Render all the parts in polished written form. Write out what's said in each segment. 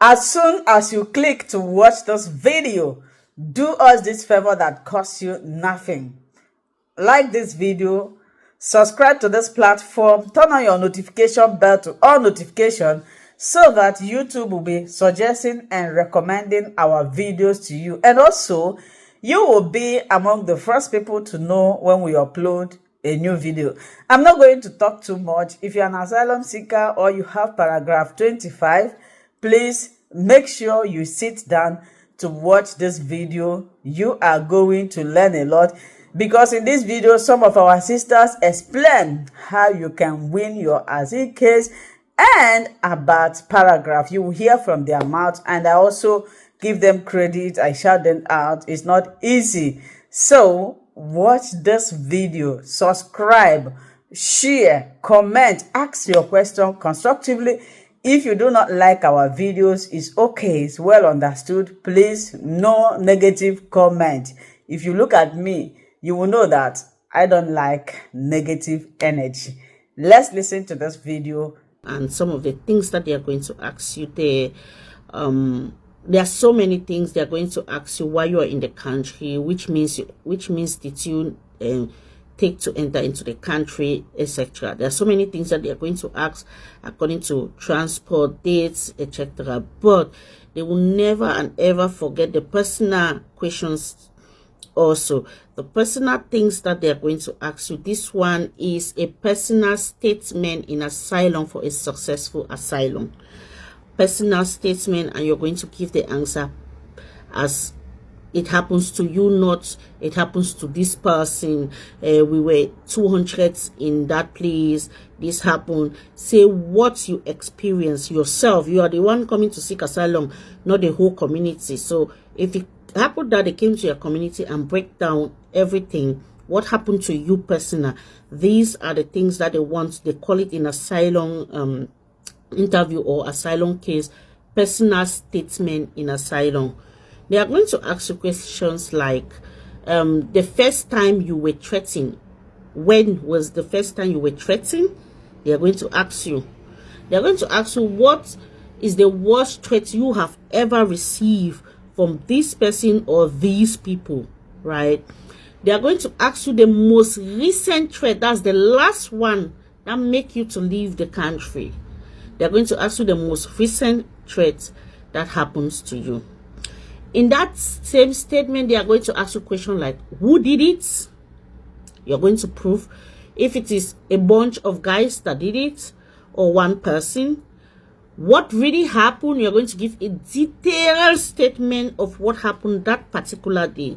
As soon as you click to watch this video, do us this favor that costs you nothing. Like this video, subscribe to this platform, turn on your notification bell to all notifications so that YouTube will be suggesting and recommending our videos to you. And also, you will be among the first people to know when we upload a new video. I'm not going to talk too much. If you're an asylum seeker or you have paragraph 25, please make sure you sit down to watch this video. You are going to learn a lot, because in this video, some of our sisters explain how you can win your asylum case and about paragraph. You will hear from their mouth, and I also give them credit. I shout them out. It's not easy. So watch this video, subscribe, share, comment, ask your question constructively. If you do not like our videos, it's okay, it's well understood. Please, no negative comment. If you look at me, you will know that I don't like negative energy. Let's listen to this video. And some of the things that they are going to ask you there are so many things they are going to ask you while you are in the country, which means did you take to enter into the country, etc. There are so many things that they are going to ask according to transport dates, etc. But they will never and ever forget the personal questions. Also, the personal things that they are going to ask you. This one is a personal statement in asylum for a successful asylum. Personal statement, and you're going to give the answer as it happens to you, not it happens to this person. We were 200 in that place, this happened. Say what you experience yourself. You are the one coming to seek asylum, not the whole community. So if it happened that they came to your community and break down everything, what happened to you personal, these are the things that they want. They call it in asylum interview or asylum case, personal statement in asylum. They are going to ask you questions like the first time you were threatened. When was the first time you were threatened? They are going to ask you. They are going to ask you, what is the worst threat you have ever received from this person or these people, right? They are going to ask you the most recent threat. That's the last one that make you to leave the country. They're going to ask you the most recent threat that happens to you. In that same statement, they are going to ask you a question like, who did it? You're going to prove if it is a bunch of guys that did it or one person. What really happened? You're going to give a detailed statement of what happened that particular day.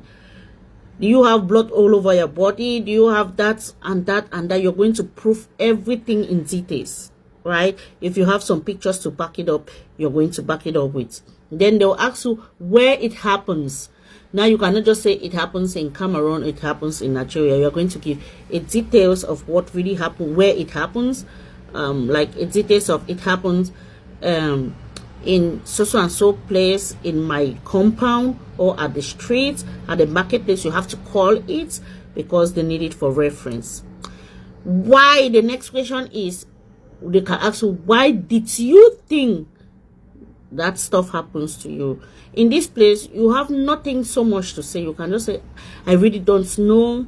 Do you have blood all over your body? Do you have that and that and that? You're going to prove everything in details. Right? If you have some pictures to back it up, you're going to back it up with. Then they'll ask you where it happens. Now you cannot just say it happens in Cameroon, it happens in Nigeria. You're going to give details of what really happened, where it happens, like details of it happens in so and so place, in my compound, or at the street, at the marketplace. You have to call it because they need it for reference. Why? The next question is, they can ask you, why did you think that stuff happens to you? In this place, you have nothing so much to say. You can just say, I really don't know.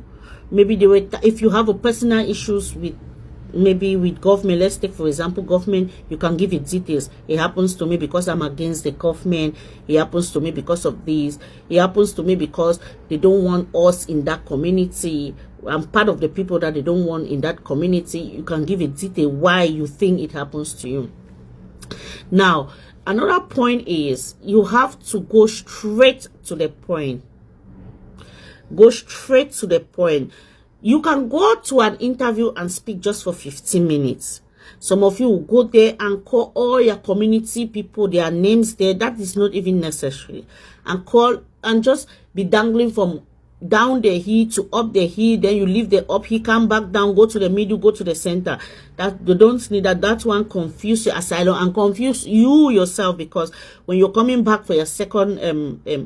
Maybe they were, if you have a personal issues with, maybe with government, let's take for example government, you can give it details. It happens to me because I'm against the government. It happens to me because of this. It happens to me because they don't want us in that community. I'm part of the people that they don't want in that community. You can give a detail why you think it happens to you. Now, another point is you have to go straight to the point. Go straight to the point. You can go to an interview and speak just for 15 minutes. Some of you will go there and call all your community people, their names there. That is not even necessary. And call and just be dangling from down the hill to up the hill, then you leave the up hill, come back down, go to the middle, go to the center. That they don't need that. That one confuse your asylum and confuse you yourself, because when you're coming back for your second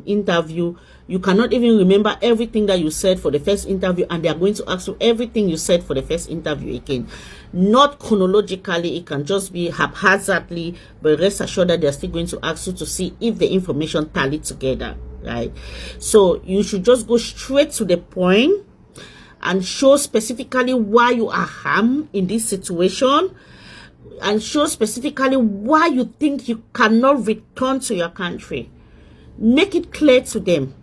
interview, you cannot even remember everything that you said for the first interview, and they are going to ask you everything you said for the first interview again. not chronologically. It can just be haphazardly, but rest assured that they're still going to ask you to see if the information tallied together, right? So you should just go straight to the point and show specifically why you are harmed in this situation, and show specifically why you think you cannot return to your country. Make it clear to them.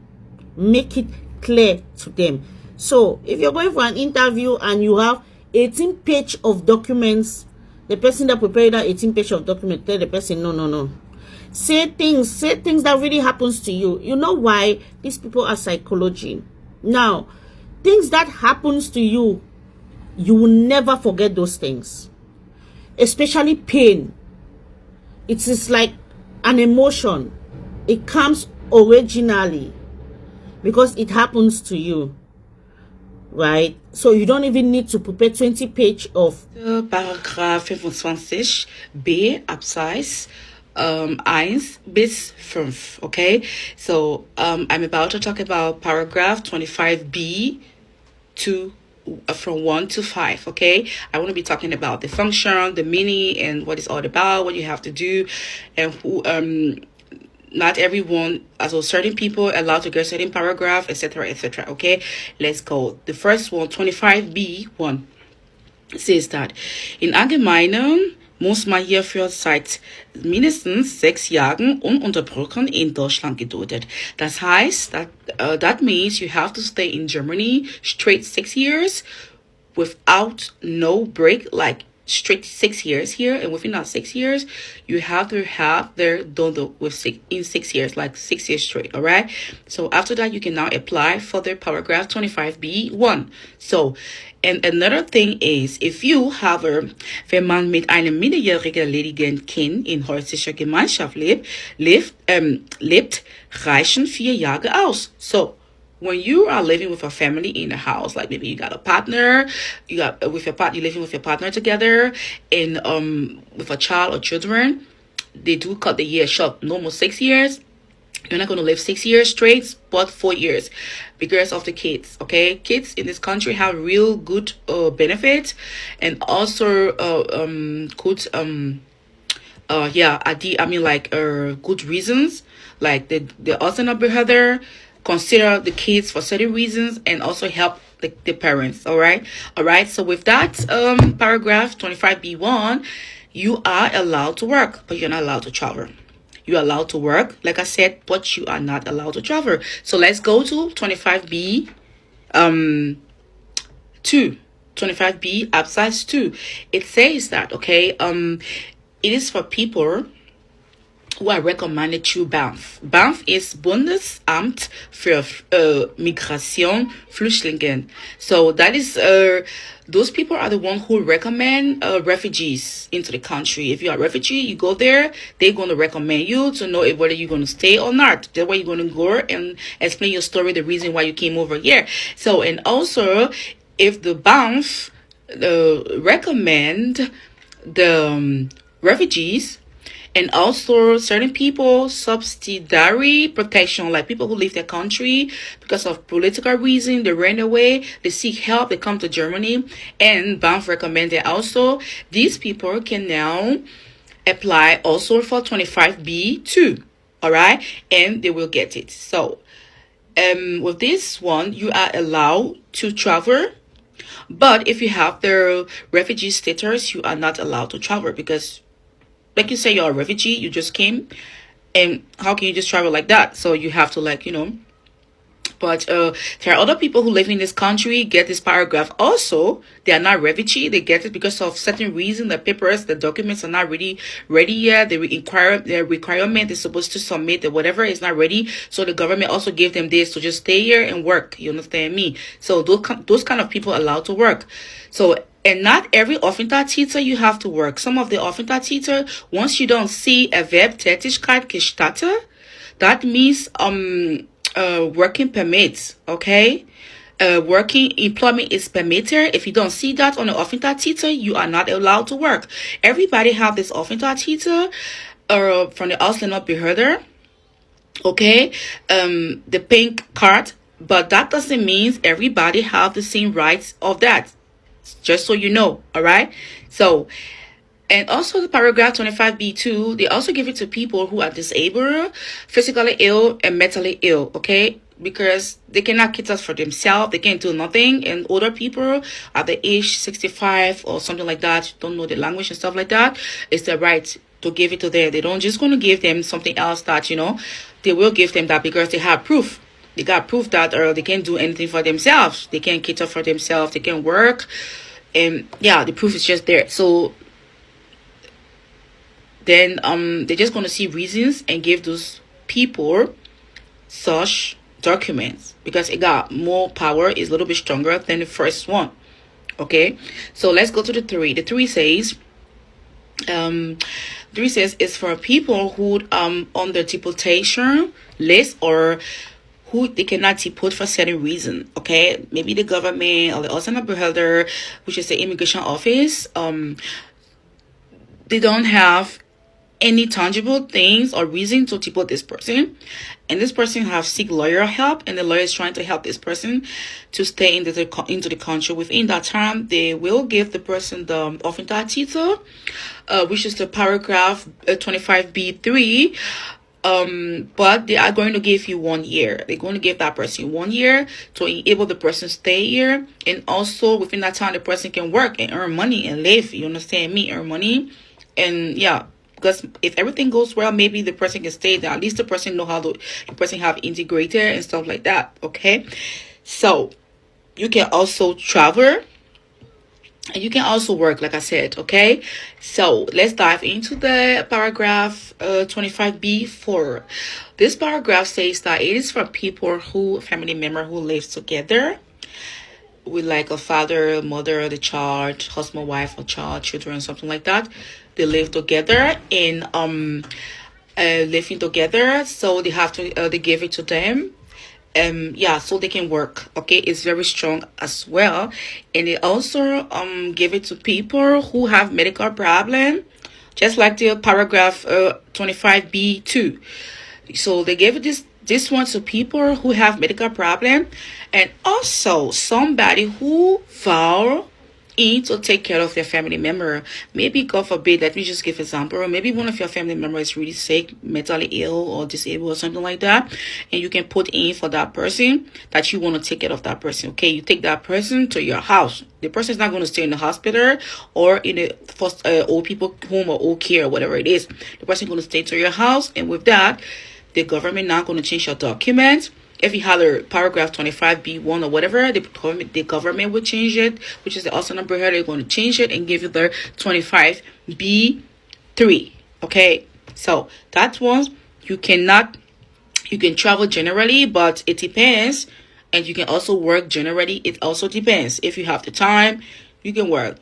Make it clear to them. So if you're going for an interview and you have 18-page of documents, the person that prepared that 18-page of document, tell the person, no. Say things that really happens to you. You know why? These people are psychology. Now, things that happens to you, you will never forget those things. Especially pain. It is like an emotion. It comes originally because it happens to you, right? So you don't even need to prepare 20 pages of Paragraph 25B Absatz 1 bis 5. Okay, so I'm about to talk about paragraph 25B from 1 to 5. Okay, I want to be talking about the function, the meaning, and what it's all about, what you have to do, and who not everyone, also certain people allowed to get certain paragraph, etc., etc. Okay, let's go. The first one, 25B1, says that in Allgemeinen muss man hierfür seit mindestens 6 Jahren ununterbrochen in Deutschland geduldet. Das heißt, that means you have to stay in Germany straight 6 years without no break, like straight 6 years here, and within that 6 years you have to have their done with 6 years, like 6 years straight. All right, so after that you can now apply for the paragraph 25B1. So, and another thing is, if you have wenn man mit einem minderjährigen ledigen Kind in häuslicher Gemeinschaft lebt, reichen 4 Jahre aus. So when you are living with a family in a house, like maybe you got a partner, you're living with your partner together, and with a child or children, they do cut the year short, normal 6 years. You're not going to live 6 years straight, but 4 years because of the kids. Okay, kids in this country have real good benefits, and also good good reasons, like the husband brother consider the kids for certain reasons and also help the parents. All right, so with that paragraph 25B1, you are allowed to work, but you're not allowed to travel. You're allowed to work, like I said, but you are not allowed to travel. So let's go to 25B 2. 25B Absatz 2. It says that, okay, it is for people who are recommended through BAMF. BAMF is Bundesamt für Migration, Flüchtlinge. So that is those people are the ones who recommend refugees into the country. If you are a refugee, you go there, they're going to recommend you to know whether you're going to stay or not. That way you're going to go and explain your story, the reason why you came over here. So, and also, if the BAMF recommend the refugees, and also certain people subsidiary protection, like people who leave their country because of political reason, they ran away, they seek help, they come to Germany, and BAMF recommended also, these people can now apply also for 25B2. All right, and they will get it. So with this one, you are allowed to travel, but if you have the refugee status, you are not allowed to travel, because like you say, you're a refugee, you just came, and how can you just travel like that? So you have to, like, but there are other people who live in this country, get this paragraph also. They are not refugee, they get it because of certain reason. The papers, the documents are not really ready yet. Their requirement is supposed to submit, or whatever is not ready. So the government also gave them this to just stay here and work. You understand me? So those kind of people are allowed to work. So, and not every Aufenthaltitel you have to work. Some of the Aufenthaltitel, once you don't see Erwerbstätigkeit gestattet, that means working permits, okay? Working employment is permitted. If you don't see that on the Aufenthaltitel, you are not allowed to work. Everybody have this Aufenthaltitel from the Ausländerbehörde, okay? The pink card, but that doesn't mean everybody have the same rights of that. just so you know. All right. So, and also the paragraph 25B2, they also give it to people who are disabled, physically ill, and mentally ill, okay? Because they cannot cater for themselves, they can't do nothing. And older people at the age 65 or something like that, don't know the language and stuff like that, it's their right to give it to them. They don't just going to give them something else that, you know, they will give them that because they have proof. They got proof that they can't do anything for themselves. They can't cater for themselves. They can't work. And yeah, the proof is just there. So then they're just going to see reasons and give those people such documents because it got more power, is a little bit stronger than the first one. Okay, so let's go to the 3. The 3 says it's for people who on the deportation list or who they cannot deport for certain reason. Okay, maybe the government or the Aufenthaltitel, which is the immigration office, they don't have any tangible things or reason to deport this person, and this person have seek lawyer help, and the lawyer is trying to help this person to stay into the country. Within that time, they will give the person the Aufenthaltitel, which is the paragraph 25B3. But they are going to give you 1 year. They're going to give that person 1 year to enable the person stay here, and also within that time the person can work and earn money and live. You understand me? Earn money, and yeah. Because if everything goes well, maybe the person can stay there. At least the person know how the person have integrated and stuff like that. Okay, so you can also travel and you can also work, like I said. Okay, so let's dive into the paragraph 25B4. This paragraph says that it is for people who family member who lives together with like a father, mother, the child, husband, wife, or child, children, something like that. They live together in living together, so they have to they give it to them, yeah, so they can work. Okay, it's very strong as well. And they also give it to people who have medical problem, just like the paragraph 25B2. So they gave this one to people who have medical problem, and also somebody who vow in to take care of their family member. Maybe, God forbid, let me just give an example, or maybe one of your family members is really sick, mentally ill or disabled or something like that, and you can put in for that person that you want to take care of that person. Okay, you take that person to your house. The person is not going to stay in the hospital or in a first old people home or old care or whatever it is. The person is going to stay to your house, and with that, the government not going to change your documents. If you have a paragraph 25B1 or whatever, the government will change it, which is the also number here. They're going to change it and give you the 25B3. Okay, so that one you can travel generally, but it depends, and you can also work generally. It also depends. If you have the time, you can work,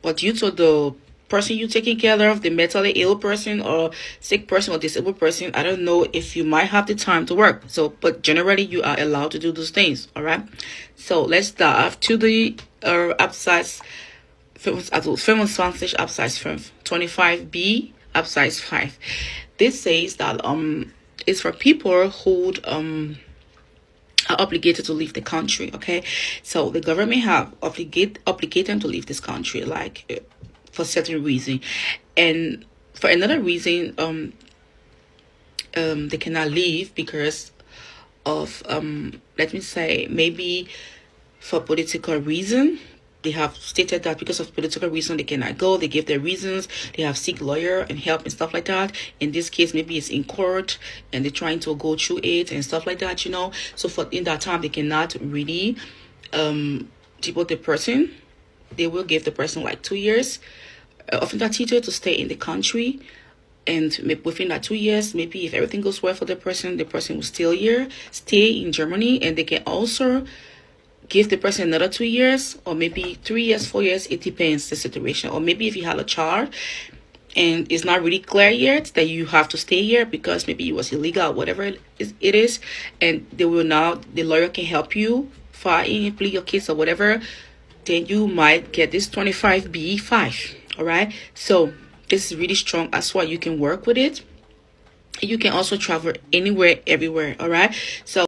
but due to the person you're taking care of, the mentally ill person or sick person or disabled person, I don't know if you might have the time to work. So, but generally you are allowed to do those things. All right, so let's dive to the Absatz 25 Absatz 5 25B Absatz 5. This says that it's for people who are obligated to leave the country. Okay, so the government have obligated them to leave this country, like for certain reason, and for another reason they cannot leave because of let me say, maybe for political reason. They have stated that because of political reason they cannot go. They give their reasons. They have seek lawyer and help and stuff like that. In this case, maybe it's in court and they're trying to go through it and stuff like that, you know. So for in that time they cannot really deport the person. They will give the person like 2 years of that teacher to stay in the country, and within that 2 years, maybe if everything goes well for the person will stay in Germany, and they can also give the person another 2 years, or maybe 3 years, 4 years. It depends the situation. Or maybe if you have a child and it's not really clear yet that you have to stay here because maybe it was illegal or whatever it is, and the lawyer can help you file in, plead your case or whatever, then you might get this 25B5. All right, so this is really strong as well. You can work with it. You can also travel anywhere, everywhere. All right, so